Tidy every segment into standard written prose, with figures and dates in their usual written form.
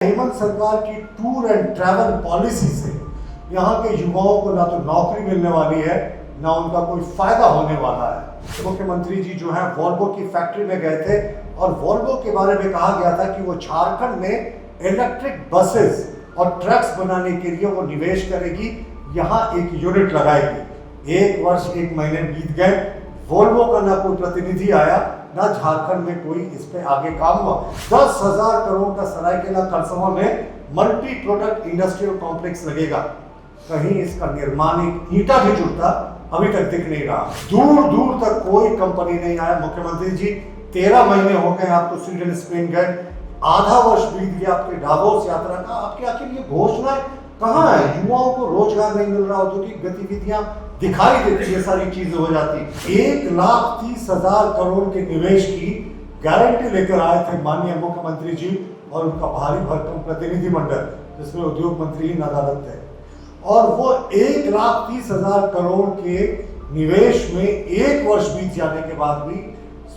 हेमंत सरकार की tour and travel policy से यहाँ के युवाओं को ना तो नौकरी मिलने वाली है, ना उनका कोई फायदा होने वाला है। मुख्यमंत्री जी जो है वॉल्वो की फैक्ट्री में गए थे और वॉल्वो के बारे में कहा गया था कि वो झारखंड में इलेक्ट्रिक बसेस और ट्रक्स बनाने के लिए वो निवेश करेगी, यहाँ एक यूनिट लगाएगी। 1 वर्ष 1 महीने बीत गए, वॉल्वो का ना कोई प्रतिनिधि आया, ना झारखंड में कोई इस पे आगे काम हुआ। 10,000 करोड़ का सरायकेला खरसावां में मल्टी प्रोडक्ट इंडस्ट्रियल कॉम्प्लेक्स लगेगा, कहीं इसका निर्माण एक ईंटा भी जुड़ता अभी तक दिख नहीं रहा। दूर दूर तक कोई कंपनी नहीं आया। मुख्यमंत्री जी 13 महीने हो गए आपको स्वीडन स्पेन गए, आधा वर्ष बीत गया आपके डावोस यात्रा का। आपके आखिर ये घोषणाएं कहाँ है? युवाओं को रोजगार नहीं मिल रहा, औद्योगिक गतिविधियां दिखाई देती, ये सारी चीजें हो जाती। 1,30,000 करोड़ के निवेश की गारंटी लेकर आए थे माननीय मुख्यमंत्री जी और उनका भारी भरकम प्रतिनिधि मंडल, जिसमें उद्योग मंत्री नदारत थे। और वो 1,30,000 करोड़ के निवेश में 1 वर्ष बीत जाने के बाद भी,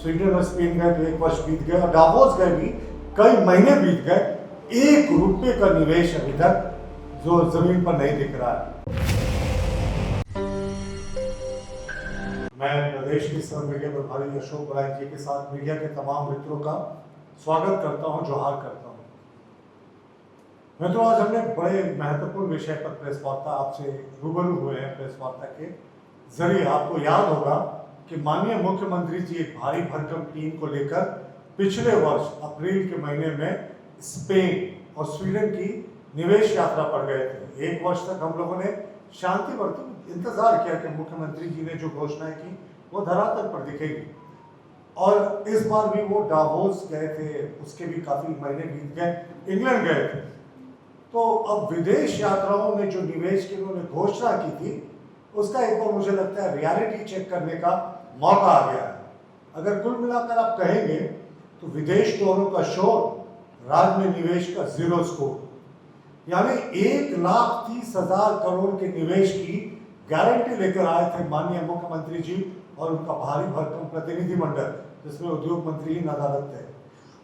स्वीडन और स्पेन गए तो 1 वर्ष बीत गए, और डावोस गए भी कई महीने बीत गए, 1 रुपये का निवेश अभी तक जो जमीन पर नहीं दिख रहा है। मैं प्रदेश के सब मीडिया प्रभारी अशोक बराइक जी के साथ मीडिया के तमाम मित्रों का स्वागत करता हूं, जोहार करता हूं। मित्रों, आज हमने बड़े महत्वपूर्ण विषय पर प्रेस वार्ता आपसे रूबरू हुए हैं। प्रेस वार्ता के जरिए आपको याद होगा कि माननीय मुख्यमंत्री जी एक भारी भरकम टीम को लेकर पिछले वर्ष अप्रैल के महीने में स्पेन और स्वीडन की निवेश यात्रा पर गए थे। 1 वर्ष तक हम लोगों ने शांति वर्तन इंतजार किया कि मुख्यमंत्री जी ने जो घोषणाएं की वो धरातल पर दिखेगी, और इस बार भी वो डावोस गए थे, उसके भी काफी महीने बीत गए, इंग्लैंड गए थे। तो अब विदेश यात्राओं में जो निवेश की उन्होंने घोषणा की थी, उसका एक बार मुझे लगता है रियलिटी चेक करने का मौका आ गया है। अगर कुल मिलाकर आप कहेंगे तो विदेश दौरों का शोर, राज्य में निवेश का 0 स्कोर, यानी 1,30,000 करोड़ के निवेश की गारंटी लेकर आए थे माननीय मुख्यमंत्री जी और उनका भारी भरकम प्रतिनिधि मंडल, जिसमें उद्योग मंत्री नदारत थे।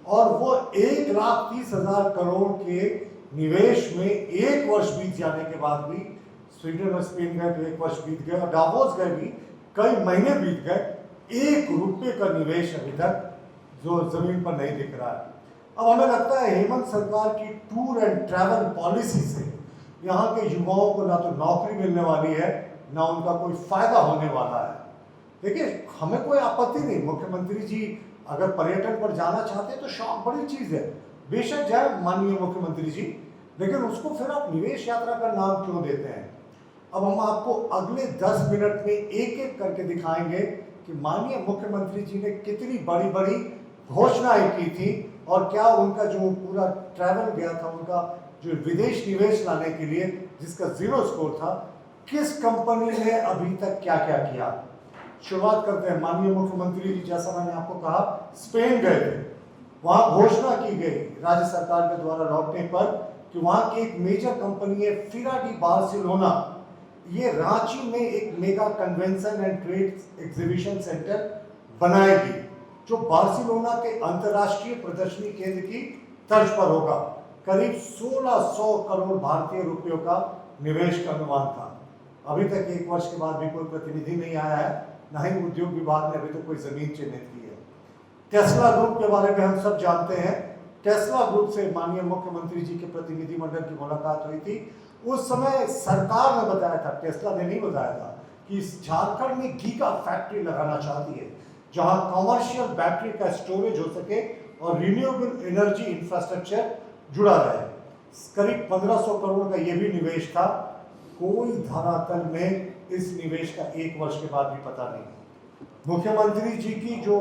और वो 1,30,000 करोड़ के निवेश में 1 वर्ष बीत जाने के बाद भी, स्वीडन और स्पेन गए तो 1 वर्ष बीत गए, और डावोस गए भी कई महीने बीत गए, 1 रुपये का निवेश अभी तक जो जमीन पर नहीं दिख रहा है। अब हमें लगता है हेमंत सरकार की टूर एंड ट्रैवल पॉलिसी से यहाँ के युवाओं को ना तो नौकरी मिलने वाली है, ना उनका कोई फायदा होने वाला है। देखिए, हमें कोई आपत्ति नहीं, मुख्यमंत्री जी अगर पर्यटन पर जाना चाहते हैं तो शौक बड़ी चीज है, बेशक जाए माननीय मुख्यमंत्री जी, लेकिन उसको फिर आप निवेश यात्रा का नाम क्यों देते हैं? अब हम आपको अगले 10 मिनट में एक एक करके दिखाएंगे कि माननीय मुख्यमंत्री जी ने कितनी बड़ी बड़ी घोषणाएं की थी, और क्या उनका जो पूरा ट्रैवल गया था, उनका जो विदेश निवेश लाने के लिए जिसका 0 स्कोर था, किस कंपनी ने अभी तक क्या क्या किया। शुरुआत करते हैं। माननीय मुख्यमंत्री जी, जैसा मैंने आपको कहा, स्पेन गए थे, वहां घोषणा की गई राज्य सरकार के द्वारा लौटने पर कि वहां की एक मेजर कंपनी है फिरा डी बार्सिलोना, ये रांची में एक mega convention and trade exhibition centre बनाएगी, जो बार्सिलोना के अंतर्राष्ट्रीय प्रदर्शनी केंद्र की तर्ज पर होगा। करीब 1,600 करोड़ भारतीय रुपयों का निवेश का अनुमान था। अभी तक 1 वर्ष के बाद भी कोई प्रतिनिधि नहीं आया है, न ही उद्योग विभाग ने अभी तो कोई जमीन चिन्हित की है। टेस्ला ग्रुप के बारे में हम सब जानते हैं। टेस्ला ग्रुप से माननीय मुख्यमंत्री जी के प्रतिनिधि मंडल की मुलाकात हुई थी। उस समय सरकार ने बताया था, टेस्ला ने नहीं बताया था, कि झारखंड में गीगा फैक्ट्री लगाना चाहती है, जहां कमर्शियल बैटरी का स्टोरेज हो सके और रिन्यूएबल एनर्जी इंफ्रास्ट्रक्चर जुड़ा रहे। करीब 1,500 करोड़ का यह भी निवेश था। कोई धरातल में इस निवेश का 1 वर्ष के बाद भी पता नहीं। मुख्यमंत्री जी की जो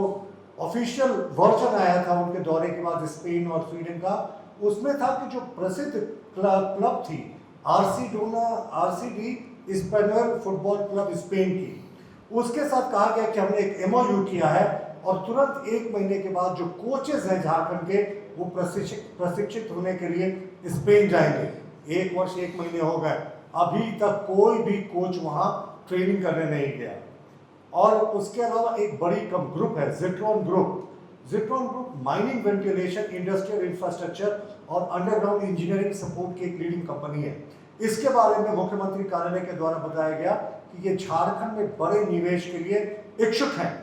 ऑफिशियल वर्जन आया था उनके दौरे के बाद स्पेन और स्वीडन का, उसमें था कि जो प्रसिद्ध क्लब थी RCD spaniel football club Spain की, उसके साथ कहा गया कि हमने एक MOU किया है, और तुरंत 1 महीने के बाद जो कोचेस हैं झारखंड के, वो प्रशिक्षित होने के लिए स्पेन जाएंगे। 1 वर्ष 1 महीने हो गए, अभी तक कोई भी कोच वहां ट्रेनिंग करने नहीं गया। और उसके अलावा एक बड़ी ग्रुप है Jetron group, Jitron group mining, ventilation, industrial infrastructure और अंडरग्राउंड इंजीनियरिंग सपोर्ट की एक लीडिंग कंपनी है। इसके बारे में मुख्यमंत्री कार्यालय के द्वारा बताया गया कि ये झारखंड में बड़े निवेश के लिए इच्छुक हैं।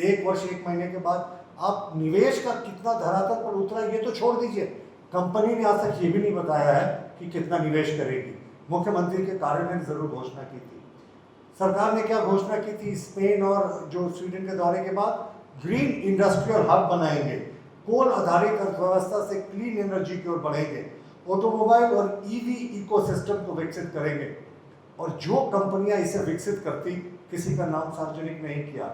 1 वर्ष 1 महीने के बाद आप निवेश का कितना धरातल पर उतरा ये तो छोड़ दीजिए, कंपनी ने आज तक ये भी नहीं बताया है कि कितना निवेश करेगी। मुख्यमंत्री के कार्यालय ने जरूर घोषणा की थी। सरकार ने क्या घोषणा की थी? स्पेन और जो स्वीडन के दौरे के बाद ग्रीन इंडस्ट्रियल हब बनाएंगे, कोल आधारित अर्थव्यवस्था से क्लीन एनर्जी की ओर बढ़ेंगे, ऑटोमोबाइल और ईवी इकोसिस्टम को विकसित करेंगे। और जो कंपनियां इसे विकसित करती, किसी का नाम सार्वजनिक नहीं किया।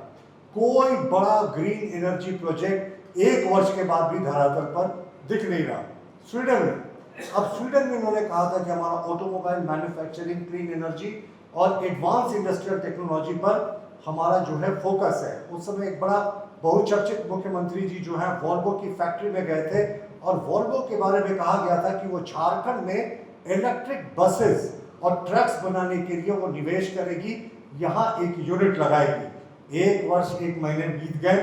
कोई बड़ा ग्रीन एनर्जी प्रोजेक्ट 1 वर्ष के बाद भी धरातल पर दिख नहीं रहा। स्वीडन में, अब स्वीडन में इन्होंने कहा था कि हमारा ऑटोमोबाइल मैन्युफैक्चरिंग, क्लीन एनर्जी और एडवांस इंडस्ट्रियल टेक्नोलॉजी पर हमारा जो है फोकस है। उस समय एक बड़ा बहुचर्चित मुख्यमंत्री जी जो है वॉल्वो की फैक्ट्री में गए थे और वॉल्वो के बारे में कहा गया था कि वो झारखंड में इलेक्ट्रिक बसेस और ट्रक्स बनाने के लिए वो निवेश करेगी, यहाँ एक यूनिट लगाएगी। 1 वर्ष 1 महीने बीत गए,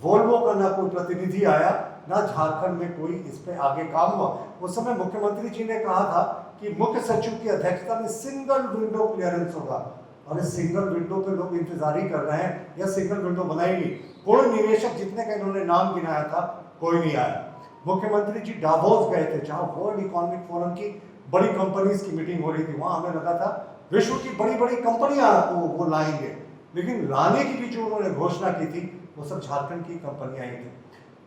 वॉल्वो का ना कोई प्रतिनिधि आया, ना झारखंड में कोई इस पे आगे काम हुआ। उस समय मुख्यमंत्री जी ने कहा था कि मुख्य सचिव की अध्यक्षता में सिंगल विंडो क्लियरेंस होगा, और इस सिंगल विंडो पे लोग इंतजार ही कर रहे हैं, या सिंगल विंडो बनाएंगे। कोई निवेशक जितने का इन्होंने नाम गिनाया था, कोई नहीं आया। मुख्यमंत्री जी डावोस गए थे, जहां वर्ल्ड इकोनॉमिक फोरम की बड़ी कंपनीज की मीटिंग हो रही थी। वहां हमें लगा था विश्व की बड़ी बड़ी कंपनियां वो लाएंगे, लेकिन लाने की भी जो उन्होंने घोषणा की थी वो सब झारखंड की कंपनियां ही थी।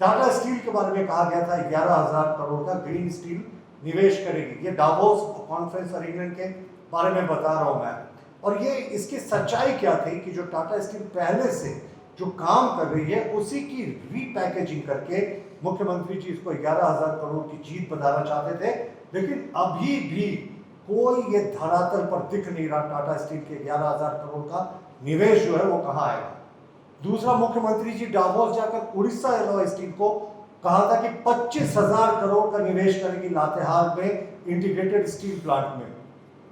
टाटा स्टील के बारे में कहा गया था 11,000 करोड़ का ग्रीन स्टील निवेश करेगी। ये डावोस कॉन्फ्रेंस और इंग्लैंड के बारे में बता रहा हूं मैं। और ये इसकी सच्चाई क्या थी कि जो टाटा स्टील पहले से जो काम कर रही है उसी की रीपैकेजिंग करके मुख्यमंत्री जी इसको 11,000 करोड़ की जीत बताना चाहते थे, लेकिन अभी भी कोई ये धरातल पर दिख नहीं रहा टाटा स्टील के 11,000 करोड़ का निवेश जो है वो कहाँ आएगा। दूसरा, मुख्यमंत्री जी डावोस जाकर उड़ीसा एलॉय स्टील को कहा था कि 25,000 करोड़ का निवेश करेगी लातेहार में इंटीग्रेटेड स्टील प्लांट में।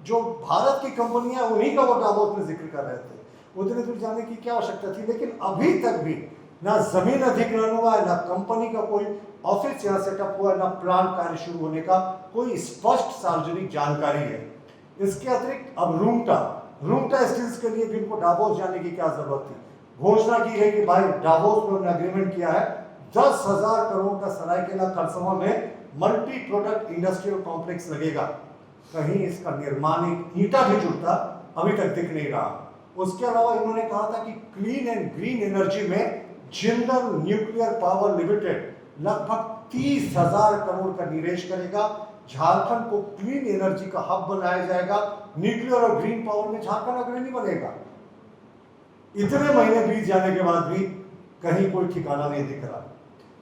जो भारत की कंपनियां उन्हीं का वो डावोस में जिक्र कर रहे थे। उतने दूर जाने की क्या आवश्यकता थी, लेकिन अभी तक भी ना जमीन अधिग्रहण हुआ है, ना कंपनी का कोई ऑफिस यहाँ सेटअप हुआ, ना प्लांट कार्य शुरू होने का कोई स्पष्ट सार्वजनिक जानकारी है। इसके अतिरिक्त अब रूंगटा स्टील्स के लिए भी इनको डावोस जाने की क्या जरूरत थी। घोषणा की गई कि भाई डावोस में उन्होंने अग्रीमेंट किया है, 10,000 करोड़ का सरायकेला खरसावां में मल्टी प्रोडक्ट इंडस्ट्रियल कॉम्प्लेक्स लगेगा। कहीं इसका निर्माण एक ईंटा भी जुड़ता अभी तक दिख नहीं रहा। उसके अलावा इन्होंने कहा था कि क्लीन एंड ग्रीन एनर्जी में जिंदल न्यूक्लियर पावर लिमिटेड लगभग 30,000 करोड़ का निवेश करेगा। झारखंड को क्लीन एनर्जी का हब बनाया जाएगा। न्यूक्लियर और ग्रीन पावर में झारखंड अग्रणी बनेगा। इतने महीने बीत जाने के बाद भी कहीं कोई ठिकाना नहीं दिख रहा।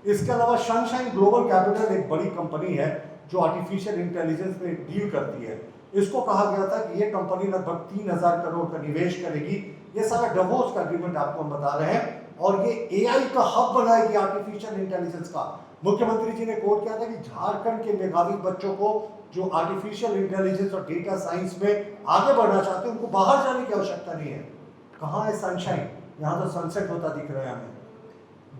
इसके अलावा सनशाइन ग्लोबल कैपिटल एक बड़ी कंपनी है जो आर्टिफिशियल इंटेलिजेंस में डील करती है। इसको कहा गया था कि ये कंपनी लगभग 3,000 करोड़ का निवेश करेगी। ये सारा डावोस का एग्रीमेंट आपको हम बता रहे हैं, और ये एआई का हब बनाएगी आर्टिफिशियल इंटेलिजेंस का। मुख्यमंत्री जी ने कोट किया था कि झारखंड के मेधावी बच्चों को जो आर्टिफिशियल इंटेलिजेंस और डेटा साइंस में आगे बढ़ना चाहते हैं उनको बाहर जाने की आवश्यकता नहीं है। कहाँ है सनशाइन? यहाँ तो सनसेट होता दिख रहा है हमें।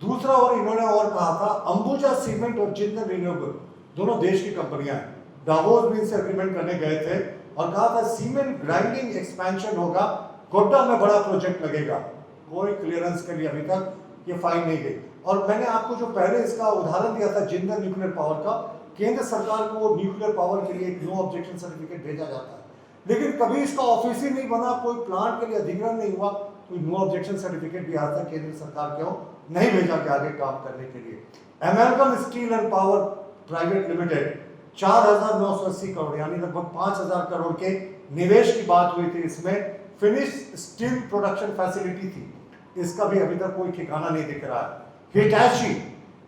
दूसरा, और इन्होंने और कहा था अंबुजा सीमेंट और जिंदल रिन्यूएबल दोनों देश की कंपनियां हैं। डावोस भी इनसे एग्रीमेंट करने गए थे और कहा था सीमेंट ग्राइंडिंग एक्सपेंशन होगा, गोड्डा में बड़ा प्रोजेक्ट लगेगा। कोई क्लियरेंस के लिए अभी तक ये फाइल नहीं गई। और मैंने आपको जो पहले इसका उदाहरण दिया था जिंदल न्यूक्लियर पावर का, केंद्र सरकार को न्यूक्लियर पावर के लिए एक नो ऑब्जेक्शन सर्टिफिकेट भेजा जाता है, लेकिन कभी इसका ऑफिस ही नहीं बना, कोई प्लांट के लिए अधिग्रहण नहीं हुआ, कोई नो ऑब्जेक्शन सर्टिफिकेट भी आज तक केंद्र सरकार को नहीं भेजा के आगे काम करने के लिए। American steel and power private limited 4,980 crore यानी लगभग 5,000 करोड़ के निवेश की बात हुई थी। इसमें फिनिश स्टील प्रोडक्शन फैसिलिटी थी, इसका भी अभी तक कोई ठिकाना नहीं दिख रहा है। हिटैची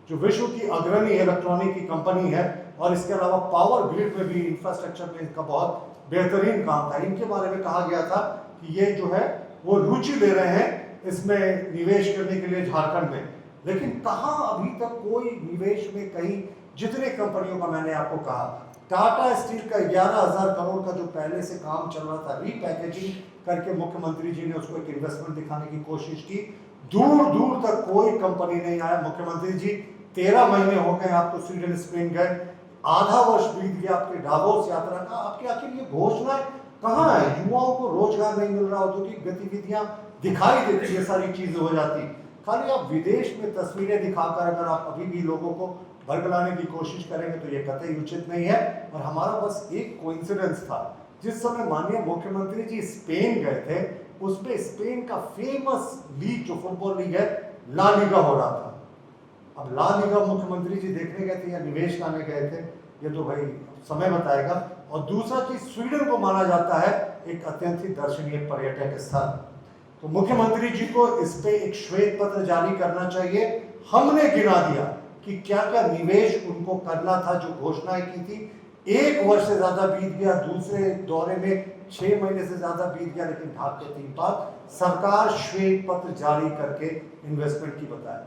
जो विश्व की अग्रणी इलेक्ट्रॉनिक की कंपनी है, और इसके अलावा पावर ग्रिड में भी इंफ्रास्ट्रक्चर में इनका बहुत बेहतरीन काम था। इनके बारे में कहा गया था कि ये जो है वो रुचि ले रहे हैं इसमें निवेश करने के लिए झारखंड में, लेकिन कहाँ अभी तक कोई निवेश में कहीं, जितने कंपनियों का मैंने आपको कहा, टाटा स्टील का 11,000 करोड़ का जो पहले से काम चल रहा था, रीपैकेजिंग करके मुख्यमंत्री जी ने उसको एक इन्वेस्टमेंट दिखाने की कोशिश की, दूर दूर तक कोई कंपनी नहीं आया। मुख्यमंत्री जी 13 महीने हो गए आपको स्वीडन स्पेन गए, आधा वर्ष बीत गया आपके डावोस यात्रा का, आपके आखिर ये घोषणाएं कहाँ है? युवाओं को रोजगार नहीं मिल रहा, औद्योगिक गतिविधियां दिखाई देती, ये सारी चीजें हो जाती, खाली आप विदेश में तस्वीरें दिखाकर अगर आप अभी भी लोगों को बरगलाने की कोशिश करेंगे तो ये कतई उचित नहीं है। और हमारा बस एक कोइंसिडेंस था, जिस समय माननीय मुख्यमंत्री जी स्पेन गए थे, उसमें स्पेन का फेमस लीग जो फुटबॉल लीग है ला लीगा हो रहा था। अब ला लीगा मुख्यमंत्री जी देखने गए थे या निवेश लाने गए थे, ये तो भाई समय बताएगा। और दूसरा चीज, स्वीडन को माना जाता है एक अत्यंत ही दर्शनीय पर्यटक स्थल, तो मुख्यमंत्री जी को इस पे एक श्वेत पत्र जारी करना चाहिए। हमने गिना दिया कि क्या क्या निवेश उनको करना था, जो घोषणाएं की थी। 1 वर्ष से ज्यादा बीत गया, दूसरे दौरे में 6 महीने से ज्यादा बीत गया, लेकिन ढाक के 3 बात सरकार श्वेत पत्र जारी करके इन्वेस्टमेंट की बताए।